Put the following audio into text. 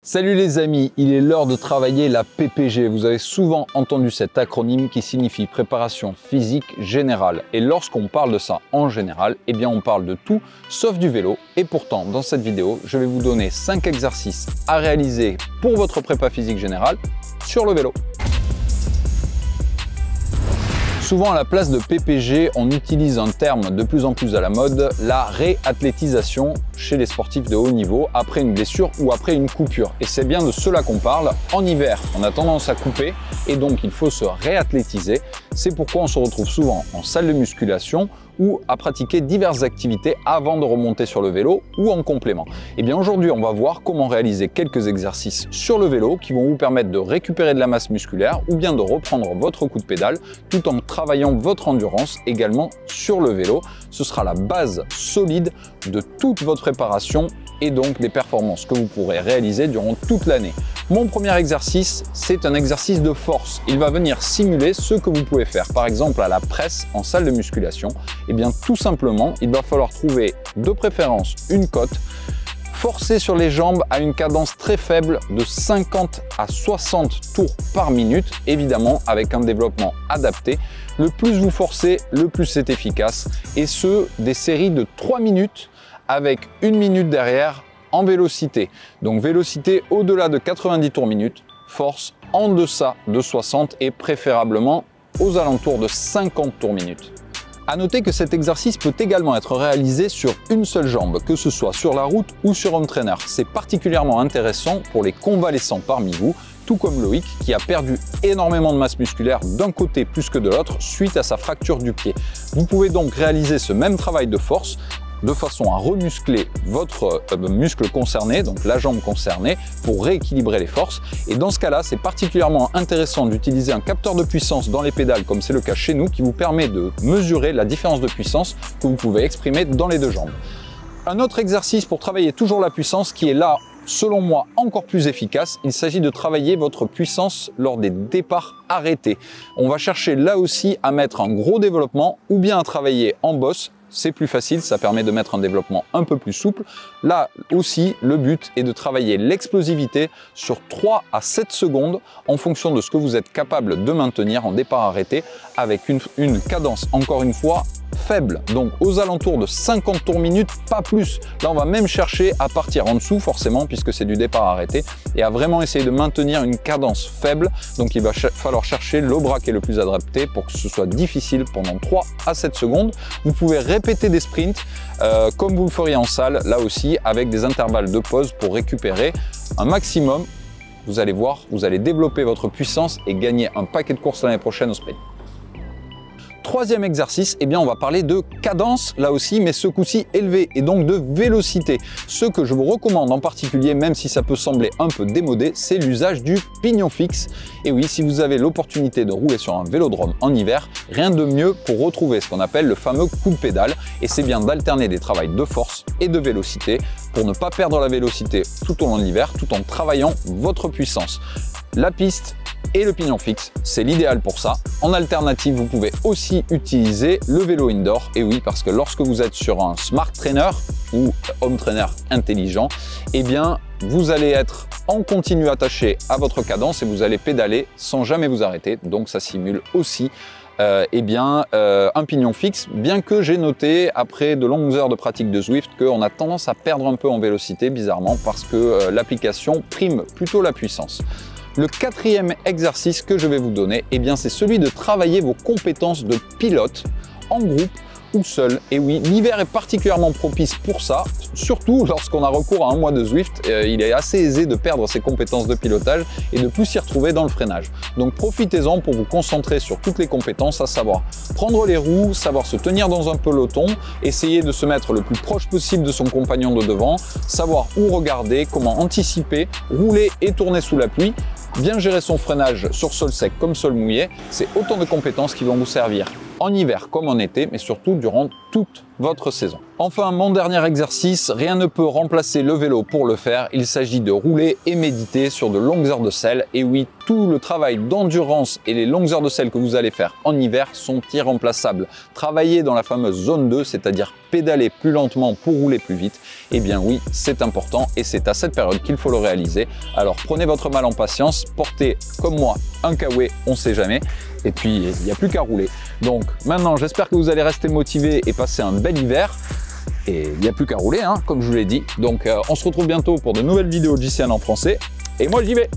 Salut les amis, il est l'heure de travailler la PPG. Vous avez souvent entendu cet acronyme qui signifie préparation physique générale. Et lorsqu'on parle de ça en général, eh bien on parle de tout sauf du vélo. Et pourtant, dans cette vidéo, je vais vous donner 5 exercices à réaliser pour votre prépa physique générale sur le vélo. Souvent à la place de PPG, on utilise un terme de plus en plus à la mode, la réathlétisation chez les sportifs de haut niveau après une blessure ou après une coupure. Et c'est bien de cela qu'on parle. En hiver, on a tendance à couper et donc il faut se réathlétiser. C'est pourquoi on se retrouve souvent en salle de musculation ou à pratiquer diverses activités avant de remonter sur le vélo ou en complément. Et bien aujourd'hui, on va voir comment réaliser quelques exercices sur le vélo qui vont vous permettre de récupérer de la masse musculaire ou bien de reprendre votre coup de pédale tout en travaillant votre endurance également sur le vélo. Ce sera la base solide de toute votre préparation et donc des performances que vous pourrez réaliser durant toute l'année. Mon premier exercice, c'est un exercice de force. Il va venir simuler ce que vous pouvez faire, par exemple à la presse en salle de musculation. Et bien tout simplement, il va falloir trouver de préférence une côte, forcer sur les jambes à une cadence très faible de 50 à 60 tours par minute, évidemment avec un développement adapté. Le plus vous forcez, le plus c'est efficace. Et ce, des séries de 3 minutes avec 1 minute derrière en vélocité. Donc vélocité au-delà de 90 tours minute, force en deçà de 60 et préférablement aux alentours de 50 tours minute. À noter que cet exercice peut également être réalisé sur une seule jambe, que ce soit sur la route ou sur home trainer. C'est particulièrement intéressant pour les convalescents parmi vous, tout comme Loïc qui a perdu énormément de masse musculaire d'un côté plus que de l'autre suite à sa fracture du pied. Vous pouvez donc réaliser ce même travail de force de façon à remuscler votre muscle concerné, donc la jambe concernée, pour rééquilibrer les forces. Et dans ce cas-là, c'est particulièrement intéressant d'utiliser un capteur de puissance dans les pédales, comme c'est le cas chez nous, qui vous permet de mesurer la différence de puissance que vous pouvez exprimer dans les deux jambes. Un autre exercice pour travailler toujours la puissance qui est là, selon moi, encore plus efficace, il s'agit de travailler votre puissance lors des départs arrêtés. On va chercher là aussi à mettre un gros développement ou bien à travailler en bosse. C'est plus facile, ça permet de mettre un développement un peu plus souple. Là aussi, le but est de travailler l'explosivité sur 3 à 7 secondes en fonction de ce que vous êtes capable de maintenir en départ arrêté avec une cadence, encore une fois, faible, donc aux alentours de 50 tours minute, pas plus. Là, on va même chercher à partir en dessous, forcément, puisque c'est du départ arrêté, et à vraiment essayer de maintenir une cadence faible. Donc, il va falloir chercher le bras qui est le plus adapté pour que ce soit difficile pendant 3 à 7 secondes. Vous pouvez répéter des sprints, comme vous le feriez en salle, là aussi, avec des intervalles de pause pour récupérer un maximum. Vous allez voir, vous allez développer votre puissance et gagner un paquet de courses l'année prochaine au sprint. Troisième exercice, eh bien on va parler de cadence là aussi, mais ce coup-ci élevé et donc de vélocité. Ce que je vous recommande en particulier, même si ça peut sembler un peu démodé, c'est l'usage du pignon fixe. Et oui, si vous avez l'opportunité de rouler sur un vélodrome en hiver, rien de mieux pour retrouver ce qu'on appelle le fameux coup de pédale. Et c'est bien d'alterner des travails de force et de vélocité pour ne pas perdre la vélocité tout au long de l'hiver, tout en travaillant votre puissance. La piste et le pignon fixe, c'est l'idéal pour ça. En alternative, vous pouvez aussi utiliser le vélo indoor. Et oui, parce que lorsque vous êtes sur un smart trainer ou home trainer intelligent, eh bien, vous allez être en continu attaché à votre cadence et vous allez pédaler sans jamais vous arrêter. Donc, ça simule aussi un pignon fixe, bien que j'ai noté après de longues heures de pratique de Zwift qu'on a tendance à perdre un peu en vélocité, bizarrement, parce que l'application prime plutôt la puissance. Le quatrième exercice que je vais vous donner, eh bien, c'est celui de travailler vos compétences de pilote en groupe ou seul. Et oui, l'hiver est particulièrement propice pour ça, surtout lorsqu'on a recours à un mois de Zwift. Il est assez aisé de perdre ses compétences de pilotage et de plus s'y retrouver dans le freinage. Donc profitez-en pour vous concentrer sur toutes les compétences, à savoir prendre les roues, savoir se tenir dans un peloton, essayer de se mettre le plus proche possible de son compagnon de devant, savoir où regarder, comment anticiper, rouler et tourner sous la pluie. Bien gérer son freinage sur sol sec comme sol mouillé, c'est autant de compétences qui vont vous servir en hiver comme en été, mais surtout durant toute votre saison. Enfin, mon dernier exercice, rien ne peut remplacer le vélo pour le faire. Il s'agit de rouler et méditer sur de longues heures de selle. Et oui, tout le travail d'endurance et les longues heures de selle que vous allez faire en hiver sont irremplaçables. Travailler dans la fameuse zone 2, c'est-à-dire pédaler plus lentement pour rouler plus vite, eh bien oui, c'est important et c'est à cette période qu'il faut le réaliser. Alors prenez votre mal en patience, portez comme moi un kawaii, on ne sait jamais. Et puis, il n'y a plus qu'à rouler. Donc maintenant, j'espère que vous allez rester motivés et passer un bel hiver. Et il n'y a plus qu'à rouler, hein, comme je vous l'ai dit. Donc on se retrouve bientôt pour de nouvelles vidéos de JCN en français. Et moi, j'y vais!